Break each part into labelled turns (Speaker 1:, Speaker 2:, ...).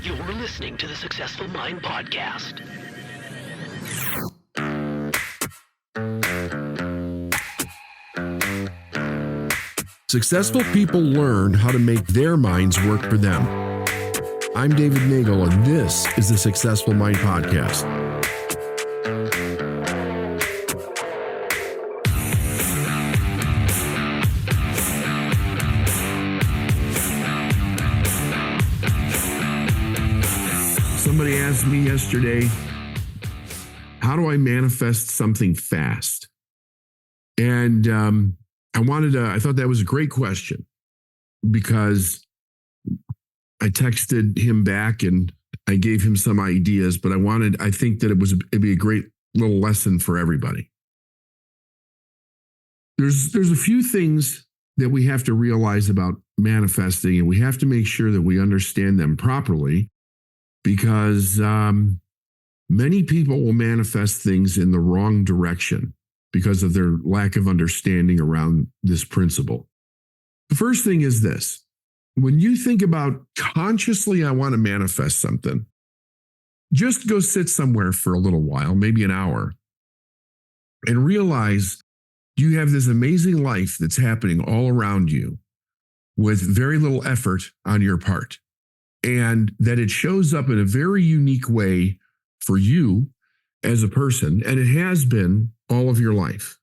Speaker 1: You're listening to the Successful Mind Podcast.
Speaker 2: Successful people learn how to make their minds work for them. I'm David Nagel, and this is the Successful Mind Podcast. Somebody asked me yesterday, how do I manifest something fast? And I thought that was a great question because I texted him back and I gave him some ideas, but I think that it'd be a great little lesson for everybody. There's a few things that we have to realize about manifesting, and we have to make sure that we understand them properly, because many people will manifest things in the wrong direction because of their lack of understanding around this principle. The first thing is this. When you think about consciously, I want to manifest something, just go sit somewhere for a little while, maybe an hour, and realize you have this amazing life that's happening all around you with very little effort on your part, and that it shows up in a very unique way for you as a person, and it has been all of your life.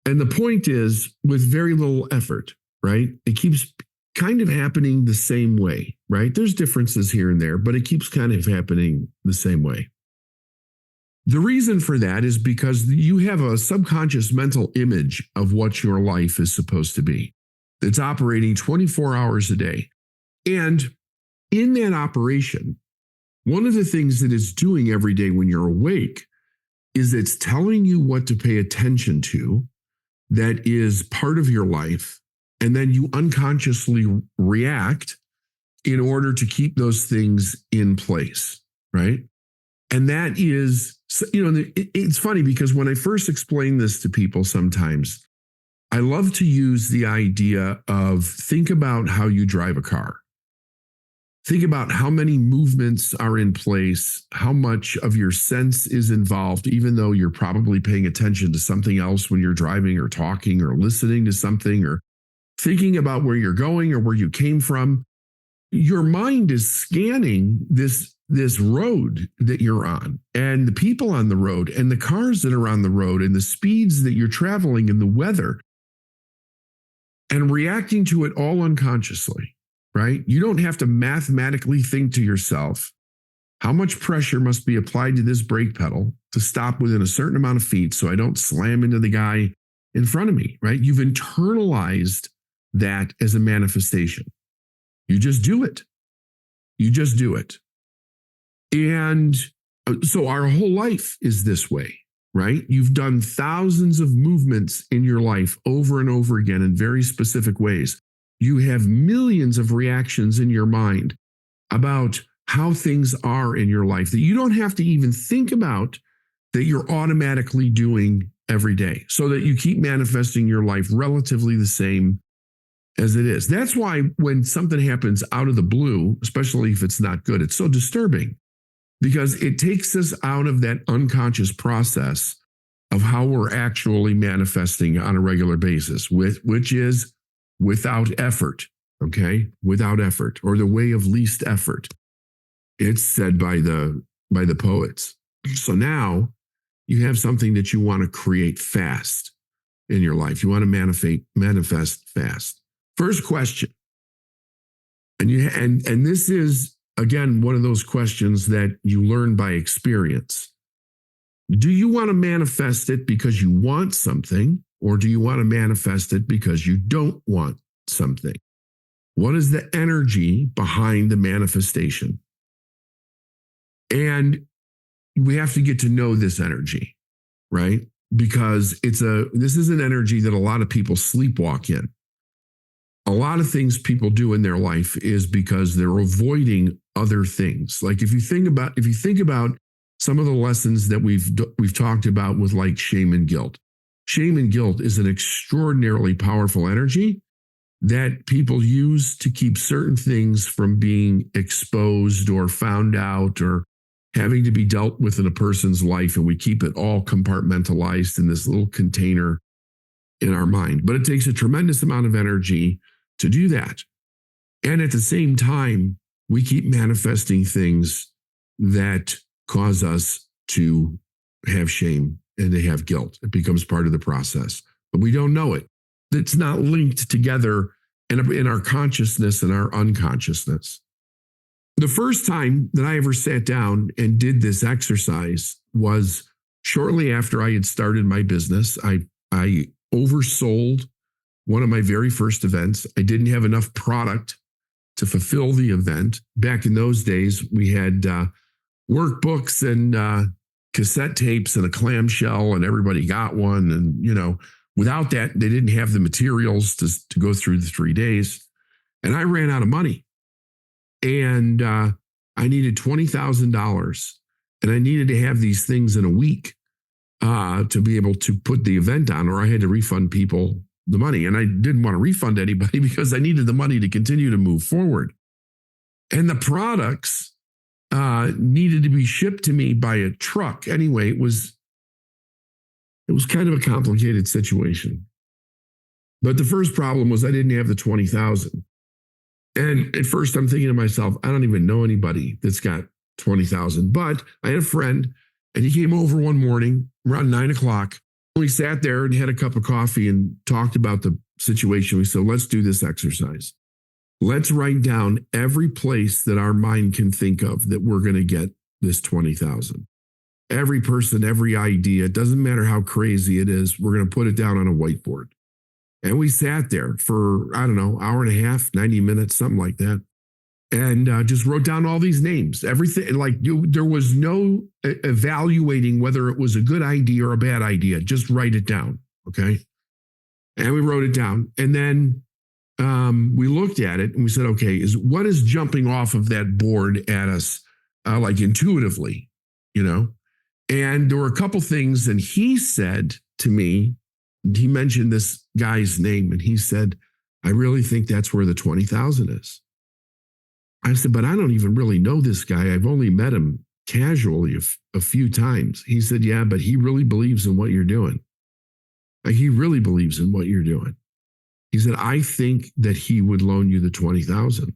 Speaker 2: And the point is, with very little effort, right? It keeps kind of happening the same way, right? There's differences here and there, but it keeps kind of happening the same way. The reason for that is because you have a subconscious mental image of what your life is supposed to be. It's operating 24 hours a day. And in that operation, one of the things that it's doing every day when you're awake is it's telling you what to pay attention to that is part of your life, and then you unconsciously react in order to keep those things in place, right? And that is, it's funny because when I first explain this to people sometimes, I love to use the idea of think about how you drive a car. Think about how many movements are in place, how much of your sense is involved, even though you're probably paying attention to something else when you're driving or talking or listening to something or thinking about where you're going or where you came from. Your mind is scanning this road that you're on, and the people on the road, and the cars that are on the road, and the speeds that you're traveling, and the weather, and reacting to it all unconsciously. Right? You don't have to mathematically think to yourself, how much pressure must be applied to this brake pedal to stop within a certain amount of feet so I don't slam into the guy in front of me, right? You've internalized that as a manifestation. You just do it. You just do it. And so our whole life is this way, right? You've done thousands of movements in your life over and over again in very specific ways. You have millions of reactions in your mind about how things are in your life that you don't have to even think about, that you're automatically doing every day, so that you keep manifesting your life relatively the same as it is. That's why when something happens out of the blue, especially if it's not good, it's so disturbing, because it takes us out of that unconscious process of how we're actually manifesting on a regular basis, which is without effort, okay? Without effort, or the way of least effort. It's said by the poets. So now you have something that you want to create fast in your life. You want to manifest fast. First question. And this is, again, one of those questions that you learn by experience. Do you want to manifest it because you want something? Or do you want to manifest it because you don't want something? What is the energy behind the manifestation? And we have to get to know this energy, right? Because this is an energy that a lot of people sleepwalk in. A lot of things people do in their life is because they're avoiding other things. Like if you think about some of the lessons that we've talked about with like shame and guilt. Shame and guilt is an extraordinarily powerful energy that people use to keep certain things from being exposed or found out or having to be dealt with in a person's life. And we keep it all compartmentalized in this little container in our mind. But it takes a tremendous amount of energy to do that. And at the same time, we keep manifesting things that cause us to have shame and to have guilt. It becomes part of the process, but we don't know it. It's not linked together in our consciousness and our unconsciousness. The first time that I ever sat down and did this exercise was shortly after I had started my business. I oversold one of my very first events. I didn't have enough product to fulfill the event. Back in those days, we had workbooks and cassette tapes and a clamshell, and everybody got one. And, without that, they didn't have the materials to go through the 3 days. And I ran out of money. And I needed $20,000. And I needed to have these things in a week to be able to put the event on, or I had to refund people the money. And I didn't want to refund anybody because I needed the money to continue to move forward. And the products needed to be shipped to me by a truck. Anyway, it was kind of a complicated situation. But the first problem was I didn't have the 20,000. And at first I'm thinking to myself, I don't even know anybody that's got 20,000. But I had a friend, and he came over one morning around 9:00. We sat there and had a cup of coffee and talked about the situation. We said, let's do this exercise. Let's write down every place that our mind can think of that we're going to get this 20,000. Every person, every idea, it doesn't matter how crazy it is, we're going to put it down on a whiteboard. And we sat there for, I don't know, hour and a half, 90 minutes, something like that. And just wrote down all these names, everything. There was no evaluating whether it was a good idea or a bad idea. Just write it down, okay? And we wrote it down. And then we looked at it and we said, okay, what is jumping off of that board at us intuitively, And there were a couple things, and he said to me, he mentioned this guy's name, and he said, I really think that's where the 20,000 is. I said, but I don't even really know this guy. I've only met him casually a few times. He said, yeah, but he really believes in what you're doing. He really believes in what you're doing. He said, I think that he would loan you the 20,000.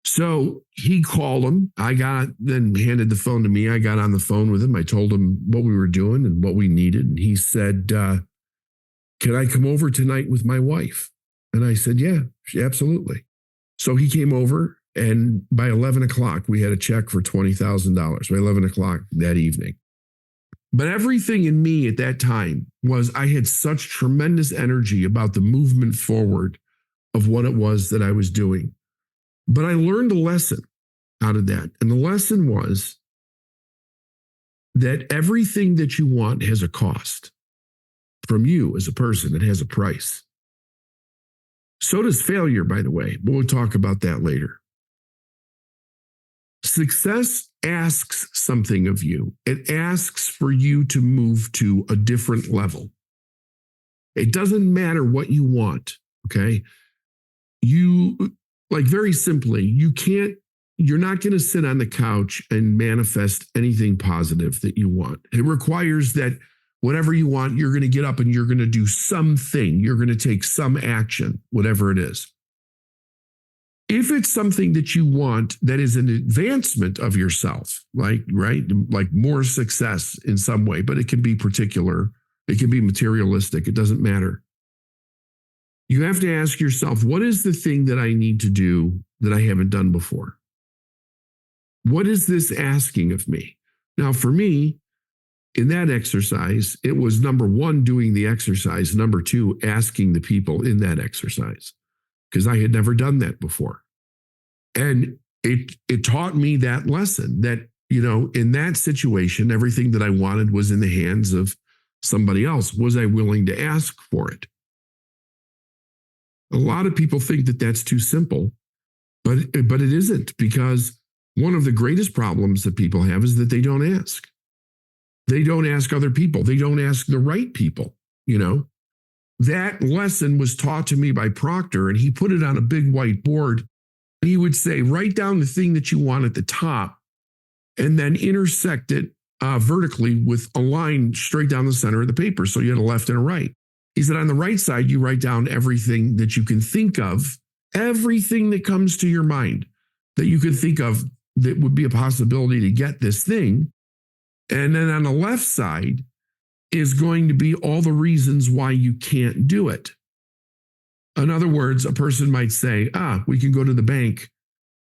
Speaker 2: So he called him. Then handed the phone to me. I got on the phone with him. I told him what we were doing and what we needed. And he said, can I come over tonight with my wife? And I said, yeah, absolutely. So he came over, and by 11:00, we had a check for $20,000 by 11:00 that evening. But everything in me at that time was I had such tremendous energy about the movement forward of what it was that I was doing. But I learned a lesson out of that. And the lesson was that everything that you want has a cost. From you as a person, it has a price. So does failure, by the way, but we'll talk about that later. Success asks something of you. It asks for you to move to a different level. It doesn't matter what you want, okay? Very simply, you're not going to sit on the couch and manifest anything positive that you want. It requires that whatever you want, you're going to get up and you're going to do something. You're going to take some action, whatever it is. If it's something that you want that is an advancement of yourself, like more success in some way, but it can be particular, it can be materialistic, it doesn't matter. You have to ask yourself, what is the thing that I need to do that I haven't done before? What is this asking of me? Now, for me, in that exercise, it was number one, doing the exercise. Number two, asking the people in that exercise, because I had never done that before. And it taught me that lesson that, in that situation, everything that I wanted was in the hands of somebody else. Was I willing to ask for it? A lot of people think that that's too simple, but it isn't, because one of the greatest problems that people have is that they don't ask. They don't ask other people. They don't ask the right people, that lesson was taught to me by Proctor, and he put it on a big whiteboard. And he would say, write down the thing that you want at the top and then intersect it vertically with a line straight down the center of the paper. So you had a left and a right. He said, on the right side, you write down everything that you can think of, everything that comes to your mind that you could think of that would be a possibility to get this thing. And then on the left side is going to be all the reasons why you can't do it. In other words, a person might say, we can go to the bank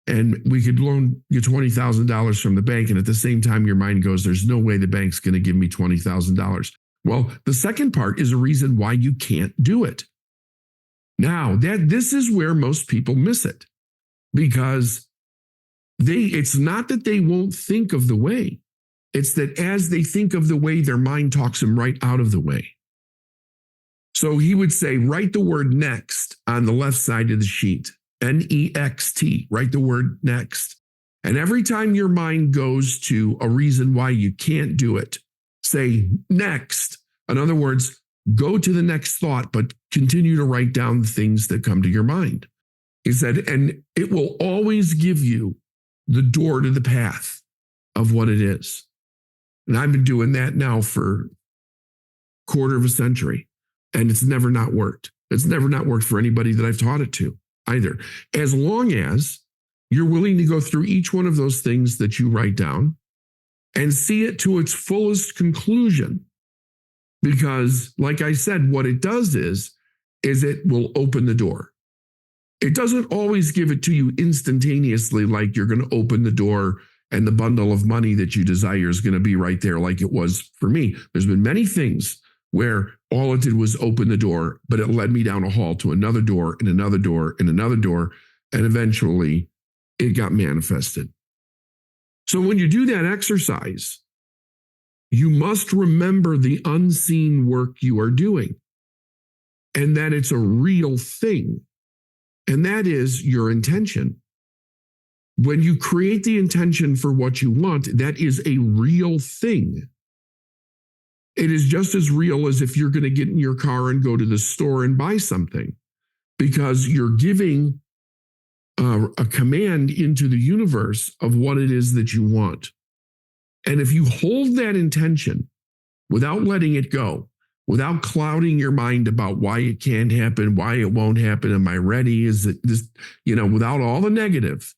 Speaker 2: and we could loan you $20,000 from the bank. And at the same time, your mind goes, there's no way the bank's going to give me $20,000. Well, the second part is a reason why you can't do it. Now, this is where most people miss it, because it's not that they won't think of the way. It's that as they think of the way, their mind talks them right out of the way. So he would say, write the word next on the left side of the sheet, N-E-X-T, write the word next. And every time your mind goes to a reason why you can't do it, say next. In other words, go to the next thought, but continue to write down the things that come to your mind. He said, and it will always give you the door to the path of what it is. And I've been doing that now for a quarter of a century. And it's never not worked. It's never not worked for anybody that I've taught it to either. As long as you're willing to go through each one of those things that you write down and see it to its fullest conclusion. Because, like I said, what it does is it will open the door. It doesn't always give it to you instantaneously, like you're going to open the door and the bundle of money that you desire is going to be right there, like it was for me. There's been many things where all it did was open the door, but it led me down a hall to another door and another door and another door, and eventually it got manifested. So when you do that exercise, you must remember the unseen work you are doing, and that it's a real thing, and that is your intention. When you create the intention for what you want, that is a real thing. It is just as real as if you're going to get in your car and go to the store and buy something, because you're giving a command into the universe of what it is that you want. And if you hold that intention without letting it go, without clouding your mind about why it can't happen, why it won't happen, am I ready? Is it this, without all the negative,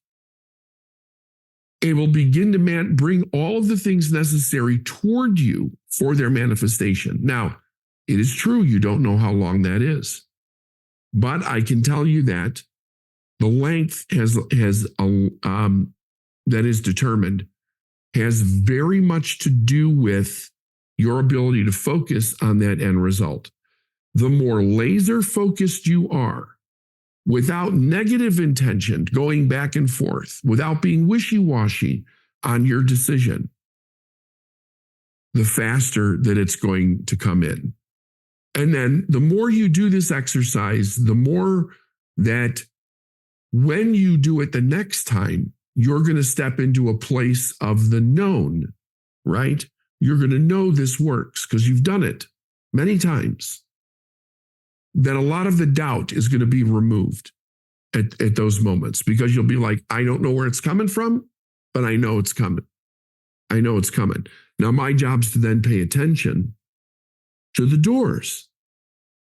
Speaker 2: it will begin to bring all of the things necessary toward you for their manifestation. Now, it is true you don't know how long that is, but I can tell you that the length that is determined has very much to do with your ability to focus on that end result. The more laser focused you are, without negative intention, going back and forth, without being wishy-washy on your decision, the faster that it's going to come in. And then the more you do this exercise, the more that when you do it the next time, you're going to step into a place of the known, right? You're going to know this works because you've done it many times. That a lot of the doubt is going to be removed at those moments, because you'll be like, I don't know where it's coming from, but I know it's coming. I know it's coming. Now, my job is to then pay attention to the doors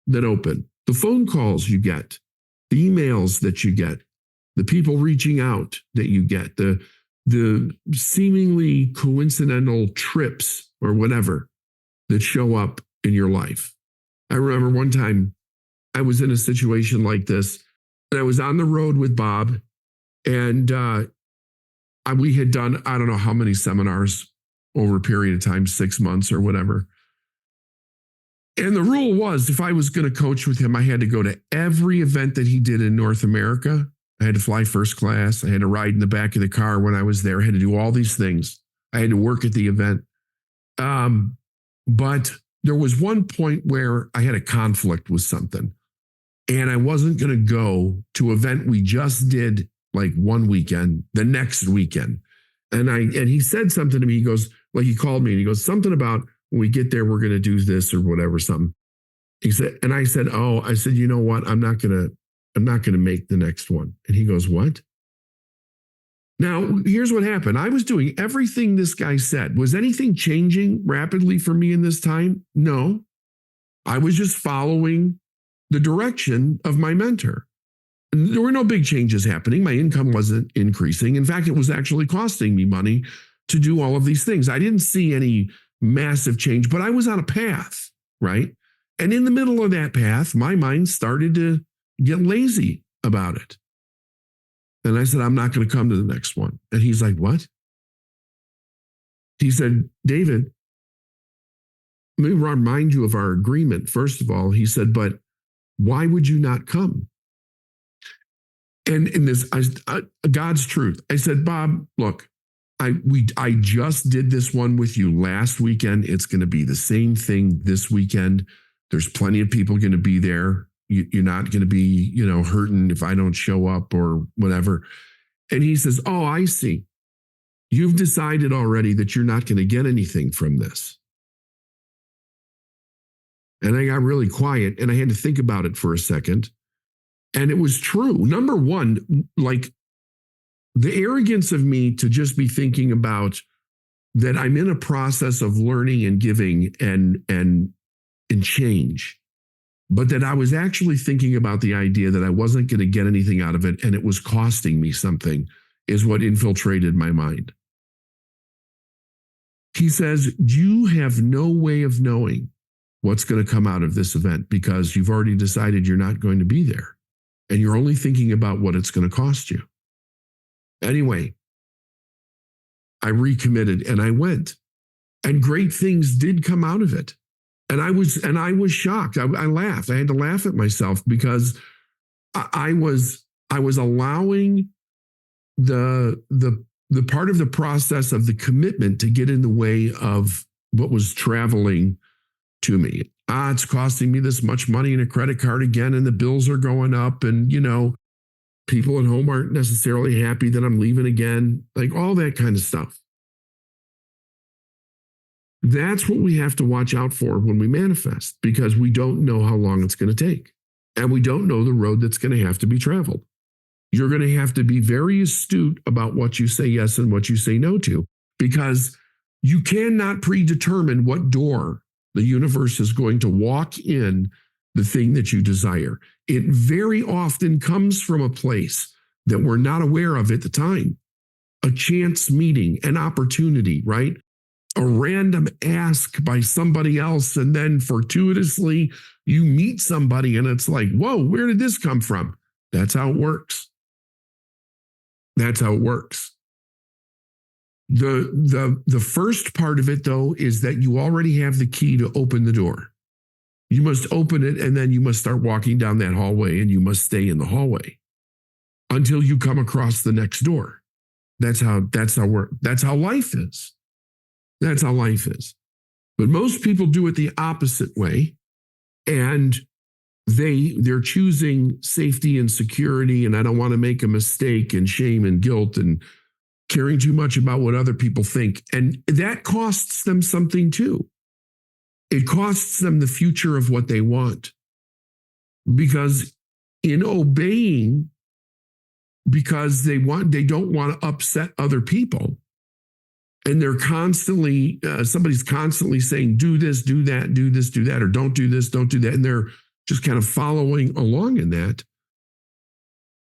Speaker 2: that open, the phone calls you get, the emails that you get, the people reaching out that you get, the seemingly coincidental trips or whatever that show up in your life. I remember one time I was in a situation like this, and I was on the road with Bob, and we had done, I don't know how many seminars over a period of time, 6 months or whatever. And the rule was, if I was going to coach with him, I had to go to every event that he did in North America. I had to fly first class. I had to ride in the back of the car when I was there. I had to do all these things. I had to work at the event. But there was one point where I had a conflict with something, and I wasn't going to go to an event we just did like one weekend, the next weekend. And he said something to me. He goes, like, he called me and he goes, something about when we get there, we're going to do this or whatever, something. He said, and I said, oh, I said, you know what? I'm not going to make the next one. And he goes, what? Now, here's what happened. I was doing everything this guy said. Was anything changing rapidly for me in this time? No. I was just following the direction of my mentor. There were no big changes happening. My income wasn't increasing. In fact, it was actually costing me money to do all of these things. I didn't see any massive change, but I was on a path, right? And in the middle of that path, my mind started to get lazy about it. And I said, I'm not going to come to the next one. And he's like, what? He said, David, let me remind you of our agreement. First of all, he said, but why would you not come? And in this, God's truth, I said, Bob, look, I just did this one with you last weekend. It's going to be the same thing this weekend. There's plenty of people going to be there. You're not going to be, hurting if I don't show up or whatever. And he says, oh, I see. You've decided already that you're not going to get anything from this. And I got really quiet and I had to think about it for a second. And it was true. Number one, like the arrogance of me to just be thinking about that I'm in a process of learning and giving and change, but that I was actually thinking about the idea that I wasn't going to get anything out of it and it was costing me something is what infiltrated my mind. He says, you have no way of knowing what's going to come out of this event because you've already decided you're not going to be there. And you're only thinking about what it's going to cost you. Anyway, I recommitted and I went. And great things did come out of it. And I was shocked. I laughed. I had to laugh at myself because I was allowing the part of the process of the commitment to get in the way of what was traveling to me. It's costing me this much money in a credit card again, and the bills are going up, and people at home aren't necessarily happy that I'm leaving again, like all that kind of stuff. That's what we have to watch out for when we manifest, because we don't know how long it's going to take, and we don't know the road that's going to have to be traveled. You're going to have to be very astute about what you say yes and what you say no to, because you cannot predetermine what door the universe is going to walk in the thing that you desire. It very often comes from a place that we're not aware of at the time. A chance meeting, an opportunity, right? A random ask by somebody else, and then fortuitously you meet somebody and it's like, whoa, where did this come from? That's how it works. That's how it works. The first part of it, though, is that you already have the key to open the door. You must open it, and then you must start walking down that hallway, and you must stay in the hallway until you come across the next door. That's how life is. That's how life is. But most people do it the opposite way, and they're choosing safety and security, and I don't want to make a mistake, and shame and guilt and caring too much about what other people think. And that costs them something too. It costs them the future of what they want. Because in obeying, because they don't want to upset other people, and they're constantly, somebody's constantly saying, do this, do that, do this, do that, or don't do this, don't do that. And they're just kind of following along in that.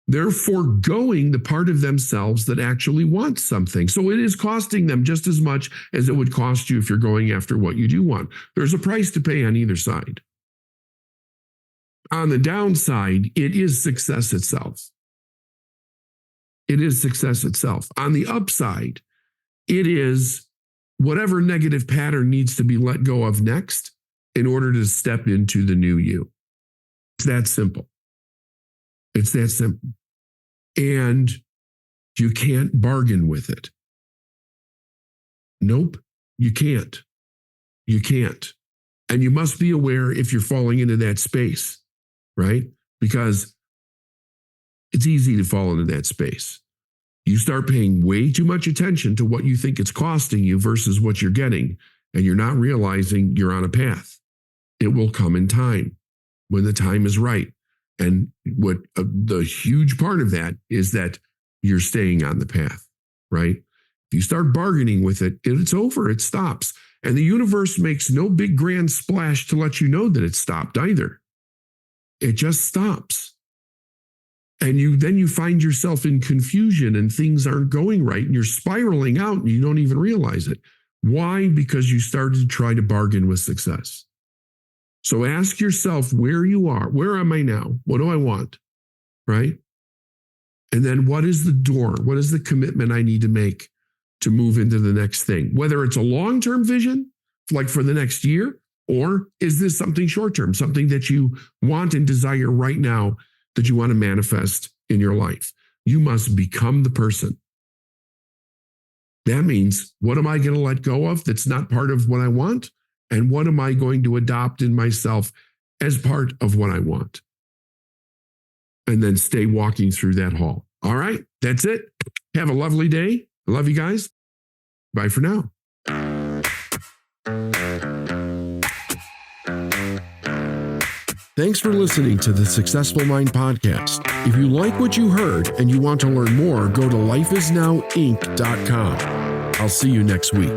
Speaker 2: They're foregoing the part of themselves that actually wants something. So it is costing them just as much as it would cost you if you're going after what you do want. There's a price to pay on either side. On the downside, it is success itself. It is success itself. On the upside, it is whatever negative pattern needs to be let go of next in order to step into the new you. It's that simple. It's that simple. And you can't bargain with it. Nope, you can't. You can't. And you must be aware if you're falling into that space, right? Because it's easy to fall into that space. You start paying way too much attention to what you think it's costing you versus what you're getting, and you're not realizing you're on a path. It will come in time when the time is right. And what the huge part of that is that you're staying on the path, right? If you start bargaining with it, it's over, it stops. And the universe makes no big grand splash to let you know that it stopped either. It just stops. And then you find yourself in confusion and things aren't going right and you're spiraling out and you don't even realize it. Why? Because you started to try to bargain with success. So ask yourself where you are. Where am I now? What do I want? Right? And then what is the door? What is the commitment I need to make to move into the next thing? Whether it's a long-term vision, like for the next year, or is this something short-term, something that you want and desire right now that you want to manifest in your life? You must become the person. That means, what am I going to let go of that's not part of what I want? And what am I going to adopt in myself as part of what I want? And then stay walking through that hall. All right, that's it. Have a lovely day. I love you guys. Bye for now. Thanks for listening to the Successful Mind Podcast. If you like what you heard and you want to learn more, go to lifeisnowinc.com. I'll see you next week.